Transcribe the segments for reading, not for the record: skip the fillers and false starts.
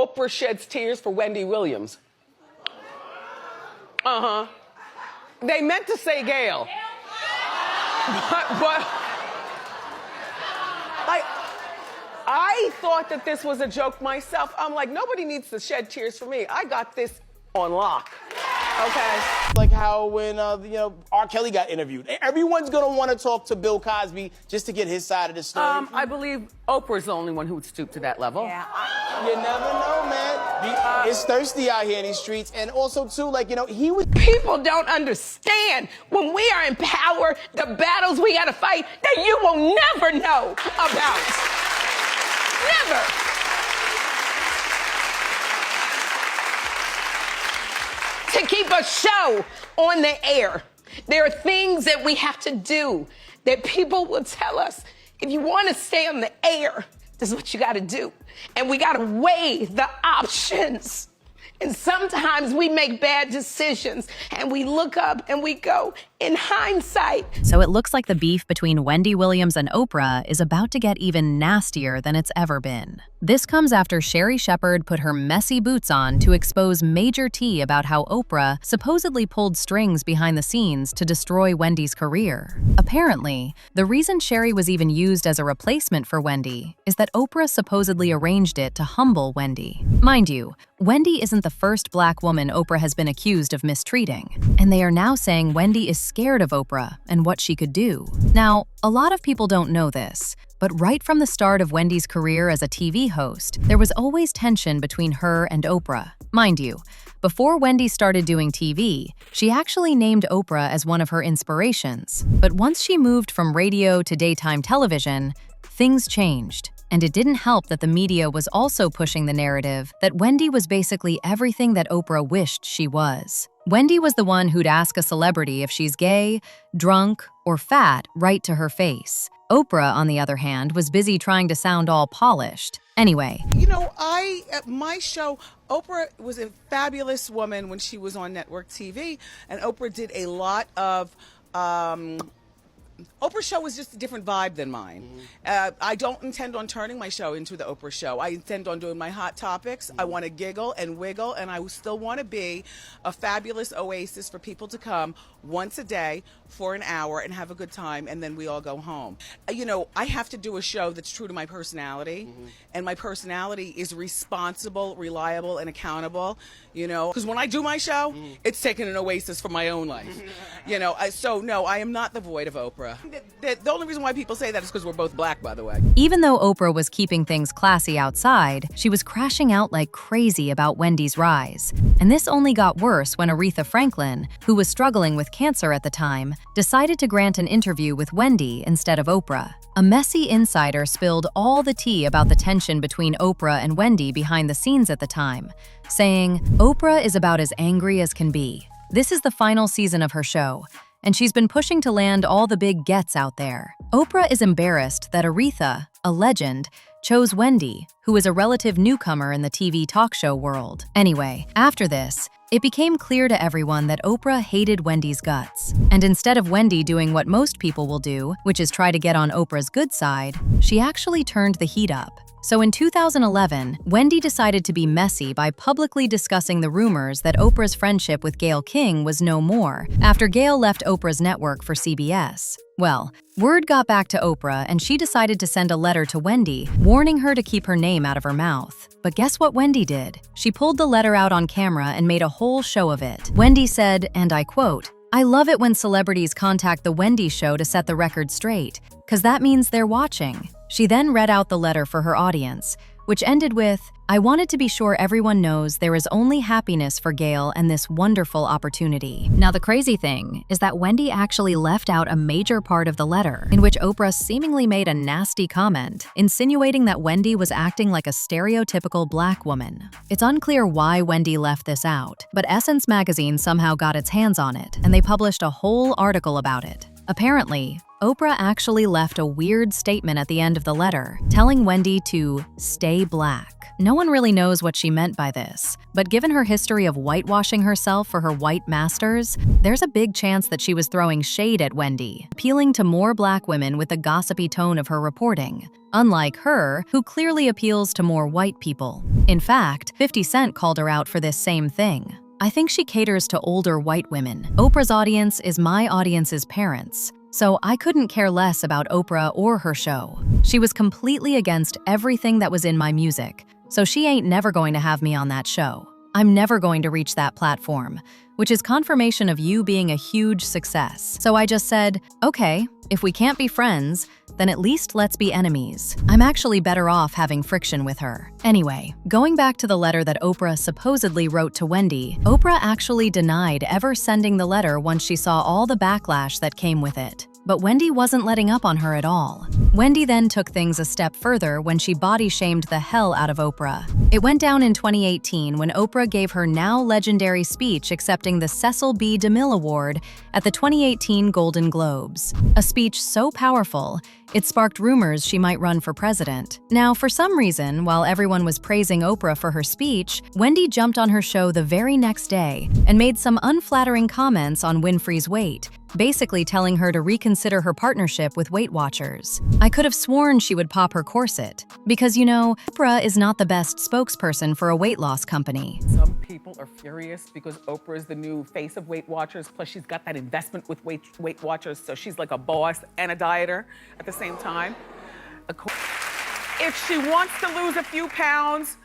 Oprah sheds tears for Wendy Williams. They meant to say Gail. But like, I thought that this was a joke myself. I'm like, nobody needs to shed tears for me. I got this on lock. Okay. Like how when R. Kelly got interviewed, everyone's gonna want to talk to Bill Cosby just to get his side of the story. I believe Oprah's the only one who would stoop to that level. Yeah. You never know, man. It's thirsty out here in these streets, and also too, like he was. People don't understand when we are in power, the battles we gotta fight that you will never know about. Never. To keep a show on the air, there are things that we have to do that people will tell us, if you want to stay on the air, this is what you got to do. And we got to weigh the options. And sometimes we make bad decisions and we look up and we go, in hindsight. So it looks like the beef between Wendy Williams and Oprah is about to get even nastier than it's ever been. This comes after Sherri Shepherd put her messy boots on to expose major tea about how Oprah supposedly pulled strings behind the scenes to destroy Wendy's career. Apparently, the reason Sherri was even used as a replacement for Wendy is that Oprah supposedly arranged it to humble Wendy. Mind you, Wendy isn't the first Black woman Oprah has been accused of mistreating, and they are now saying Wendy is scared of Oprah and what she could do. Now, a lot of people don't know this, but right from the start of Wendy's career as a TV host, there was always tension between her and Oprah. Mind you, before Wendy started doing TV, she actually named Oprah as one of her inspirations. But once she moved from radio to daytime television, things changed. And it didn't help that the media was also pushing the narrative that Wendy was basically everything that Oprah wished she was. Wendy was the one who'd ask a celebrity if she's gay, drunk, or fat right to her face. Oprah, on the other hand, was busy trying to sound all polished. Anyway. At my show, Oprah was a fabulous woman when she was on network TV, and Oprah did a lot of Oprah's show was just a different vibe than mine. I don't intend on turning my show into the Oprah show. I intend on doing my hot topics. I want to giggle and wiggle, and I still want to be a fabulous oasis for people to come once a day for an hour and have a good time, and then we all go home. I have to do a show that's true to my personality, and my personality is responsible, reliable, and accountable, because when I do my show, it's taking an oasis from my own life. So no, I am not the void of Oprah. The only reason why people say that is because we're both Black, by the way. Even though Oprah was keeping things classy outside, she was crashing out like crazy about Wendy's rise. And this only got worse when Aretha Franklin, who was struggling with cancer at the time, decided to grant an interview with Wendy instead of Oprah. A messy insider spilled all the tea about the tension between Oprah and Wendy behind the scenes at the time, saying, "Oprah is about as angry as can be. This is the final season of her show, and she's been pushing to land all the big gets out there. Oprah is embarrassed that Aretha, a legend, chose Wendy, who is a relative newcomer in the TV talk show world." Anyway, after this, it became clear to everyone that Oprah hated Wendy's guts. And instead of Wendy doing what most people will do, which is try to get on Oprah's good side, she actually turned the heat up. So in 2011, Wendy decided to be messy by publicly discussing the rumors that Oprah's friendship with Gayle King was no more after Gayle left Oprah's network for CBS. Well, word got back to Oprah and she decided to send a letter to Wendy, warning her to keep her name out of her mouth. But guess what Wendy did? She pulled the letter out on camera and made a whole show of it. Wendy said, and I quote, "I love it when celebrities contact the Wendy Show to set the record straight, because that means they're watching." She then read out the letter for her audience, which ended with, "I wanted to be sure everyone knows there is only happiness for Gayle and this wonderful opportunity." Now the crazy thing is that Wendy actually left out a major part of the letter, in which Oprah seemingly made a nasty comment, insinuating that Wendy was acting like a stereotypical Black woman. It's unclear why Wendy left this out, but Essence magazine somehow got its hands on it, and they published a whole article about it. Apparently, Oprah actually left a weird statement at the end of the letter, telling Wendy to stay black. No one really knows what she meant by this, but given her history of whitewashing herself for her white masters, there's a big chance that she was throwing shade at Wendy, appealing to more black women with the gossipy tone of her reporting, unlike her, who clearly appeals to more white people. In fact, 50 Cent called her out for this same thing. I think she caters to older white women. Oprah's audience is my audience's parents, so I couldn't care less about Oprah or her show. She was completely against everything that was in my music, so she ain't never going to have me on that show. I'm never going to reach that platform, which is confirmation of you being a huge success. So I just said, okay, if we can't be friends, then at least let's be enemies. I'm actually better off having friction with her. Anyway, going back to the letter that Oprah supposedly wrote to Wendy, Oprah actually denied ever sending the letter once she saw all the backlash that came with it. But Wendy wasn't letting up on her at all. Wendy then took things a step further when she body-shamed the hell out of Oprah. It went down in 2018 when Oprah gave her now legendary speech accepting the Cecil B. DeMille Award at the 2018 Golden Globes. A speech so powerful, it sparked rumors she might run for president. Now, for some reason, while everyone was praising Oprah for her speech, Wendy jumped on her show the very next day and made some unflattering comments on Winfrey's weight, basically telling her to reconsider her partnership with Weight Watchers. I could have sworn she would pop her corset, because you know, Oprah is not the best spokesperson for a weight loss company. Some people are furious because Oprah is the new face of Weight Watchers, plus she's got that investment with Weight Watchers, so she's like a boss and a dieter at the same time. If she wants to lose a few pounds,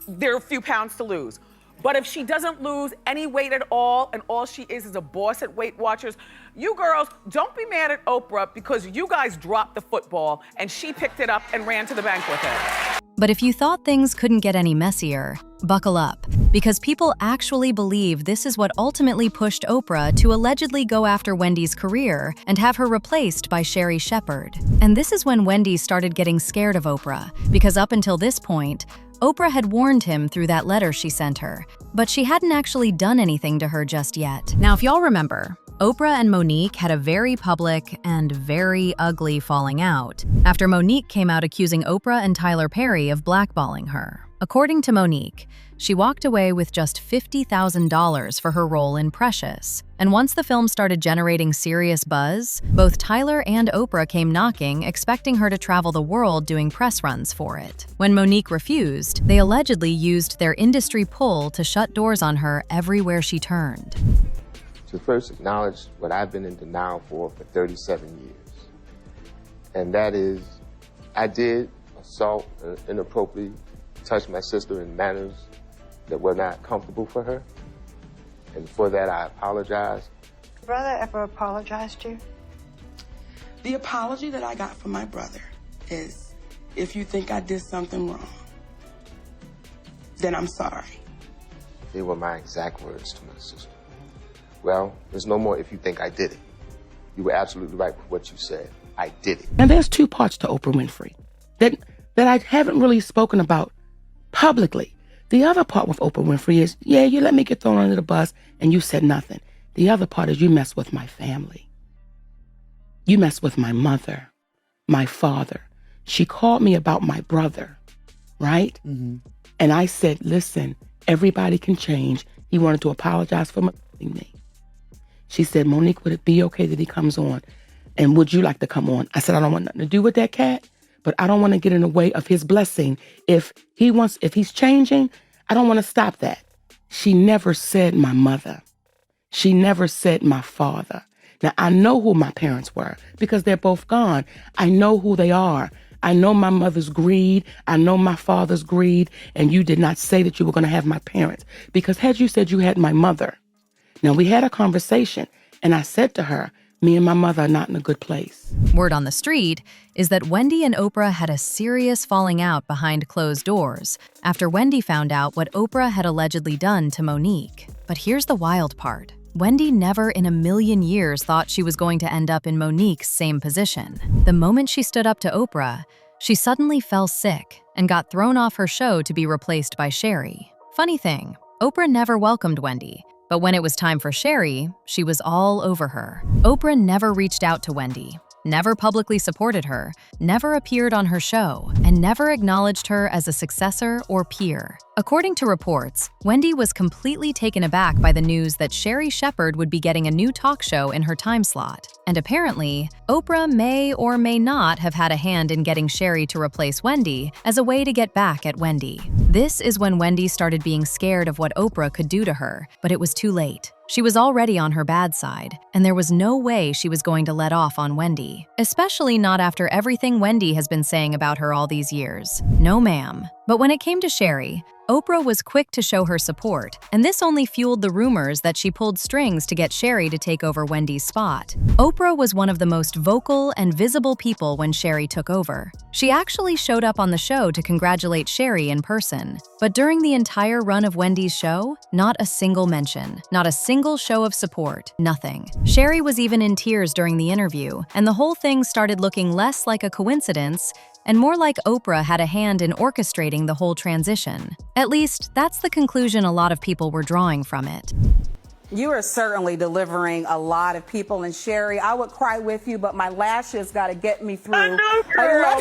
there are a few pounds to lose. But if she doesn't lose any weight at all, and all she is a boss at Weight Watchers, you girls, don't be mad at Oprah because you guys dropped the football and she picked it up and ran to the bank with it. But if you thought things couldn't get any messier, buckle up, because people actually believe this is what ultimately pushed Oprah to allegedly go after Wendy's career and have her replaced by Sherri Shepherd. And this is when Wendy started getting scared of Oprah, because up until this point, Oprah had warned him through that letter she sent her, but she hadn't actually done anything to her just yet. Now, if y'all remember, Oprah and Monique had a very public and very ugly falling out after Monique came out accusing Oprah and Tyler Perry of blackballing her. According to Monique, she walked away with just $50,000 for her role in Precious. And once the film started generating serious buzz, both Tyler and Oprah came knocking, expecting her to travel the world doing press runs for it. When Monique refused, they allegedly used their industry pull to shut doors on her everywhere she turned. To first acknowledge what I've been in denial for 37 years. And that is, I did assault and inappropriately touch my sister in manners that were not comfortable for her. And for that, I apologize. Brother ever apologized to you? The apology that I got from my brother is, if you think I did something wrong, then I'm sorry. They were my exact words to my sister. Well, there's no more if you think I did it. You were absolutely right with what you said. I did it. And there's two parts to Oprah Winfrey that I haven't really spoken about publicly. The other part with Oprah Winfrey is, yeah, you let me get thrown under the bus and you said nothing. The other part is you mess with my family. You mess with my mother, my father. She called me about my brother, right? Mm-hmm. And I said, listen, everybody can change. He wanted to apologize for me. She said, Monique, would it be okay that he comes on? And would you like to come on? I said, I don't want nothing to do with that cat, but I don't want to get in the way of his blessing. If he's changing, I don't want to stop that. She never said my mother. She never said my father. Now, I know who my parents were because they're both gone. I know who they are. I know my mother's greed. I know my father's greed. And you did not say that you were going to have my parents, because had you said you had my mother. Now, we had a conversation and I said to her, me and my mother are not in a good place. Word on the street is that Wendy and Oprah had a serious falling out behind closed doors after Wendy found out what Oprah had allegedly done to Monique. But here's the wild part. Wendy never in a million years thought she was going to end up in Monique's same position. The moment she stood up to Oprah, she suddenly fell sick and got thrown off her show to be replaced by Sherri. Funny thing, Oprah never welcomed Wendy, but when it was time for Sherri, she was all over her. Oprah never reached out to Wendy, never publicly supported her, never appeared on her show, and never acknowledged her as a successor or peer. According to reports, Wendy was completely taken aback by the news that Sherri Shepherd would be getting a new talk show in her time slot. And apparently, Oprah may or may not have had a hand in getting Sherri to replace Wendy as a way to get back at Wendy. This is when Wendy started being scared of what Oprah could do to her, but it was too late. She was already on her bad side, and there was no way she was going to let off on Wendy, especially not after everything Wendy has been saying about her all these years. No, ma'am. But when it came to Sherri, Oprah was quick to show her support, and this only fueled the rumors that she pulled strings to get Sherri to take over Wendy's spot. Oprah was one of the most vocal and visible people when Sherri took over. She actually showed up on the show to congratulate Sherri in person. But during the entire run of Wendy's show, not a single mention, not a single show of support, nothing. Sherri was even in tears during the interview, and the whole thing started looking less like a coincidence and more like Oprah had a hand in orchestrating the whole transition. At least, that's the conclusion a lot of people were drawing from it. You are certainly delivering a lot of people. And Sherri, I would cry with you, but my lashes got to get me through. I know, girl.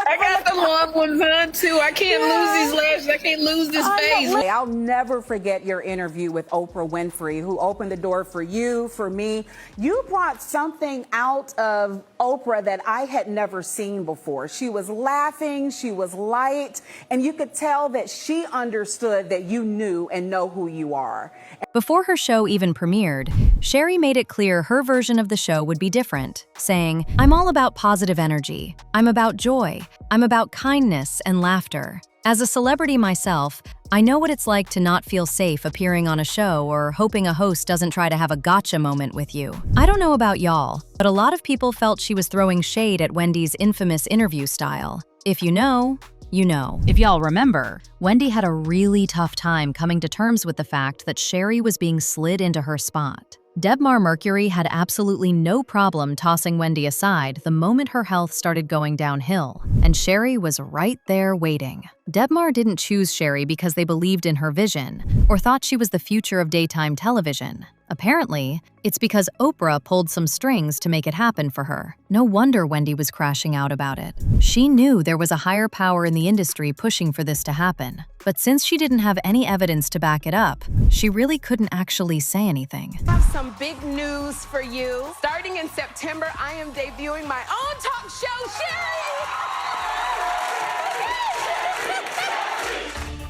I got the long ones on, too. I can't lose these lashes. I can't lose this face. I'll never forget your interview with Oprah Winfrey, who opened the door for you, for me. You brought something out of Oprah that I had never seen before. She was laughing, she was light, and you could tell that she understood that you knew and know who you are. Before her show even premiered, Sherri made it clear her version of the show would be different, saying, "I'm all about positive energy. I'm about joy. I'm about kindness and laughter. As a celebrity myself, I know what it's like to not feel safe appearing on a show or hoping a host doesn't try to have a gotcha moment with you. I don't know about y'all, but a lot of people felt she was throwing shade at Wendy's infamous interview style. If you know, you know." If y'all remember, Wendy had a really tough time coming to terms with the fact that Sherri was being slid into her spot. Debmar Mercury had absolutely no problem tossing Wendy aside the moment her health started going downhill, and Sherri was right there waiting. Debmar didn't choose Sherri because they believed in her vision or thought she was the future of daytime television. Apparently, it's because Oprah pulled some strings to make it happen for her. No wonder Wendy was crashing out about it. She knew there was a higher power in the industry pushing for this to happen. But since she didn't have any evidence to back it up, she really couldn't actually say anything. I have some big news for you. Starting in September, I am debuting my own talk show, Sherri!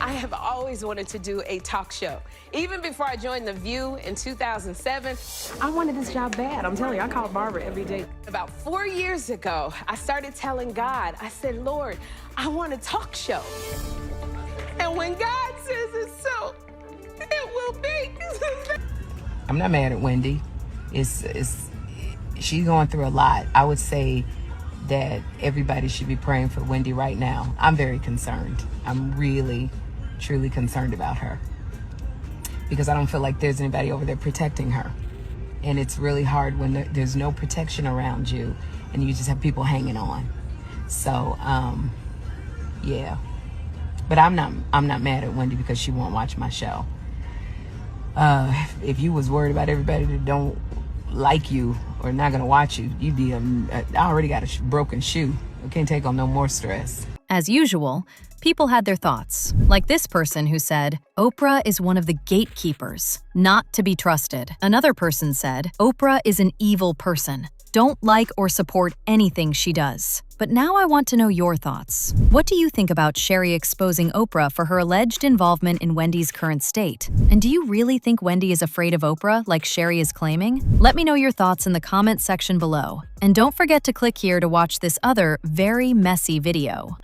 I have always wanted to do a talk show. Even before I joined The View in 2007, I wanted this job bad. I'm telling you, I call Barbara every day. About 4 years ago, I started telling God, I said, Lord, I want a talk show. And when God says it's so, it will be. I'm not mad at Wendy. She's going through a lot. I would say that everybody should be praying for Wendy right now. I'm very concerned. I'm really, truly concerned about her because I don't feel like there's anybody over there protecting her. And it's really hard when there's no protection around you and you just have people hanging on. So, yeah. But I'm not mad at Wendy because she won't watch my show. If you was worried about everybody that don't like you or not gonna watch you, you'd be I already got a broken shoe. I can't take on no more stress. As usual, people had their thoughts, like this person who said, Oprah is one of the gatekeepers, not to be trusted. Another person said, Oprah is an evil person. Don't like or support anything she does. But now I want to know your thoughts. What do you think about Sherri exposing Oprah for her alleged involvement in Wendy's current state? And do you really think Wendy is afraid of Oprah like Sherri is claiming? Let me know your thoughts in the comment section below. And don't forget to click here to watch this other very messy video.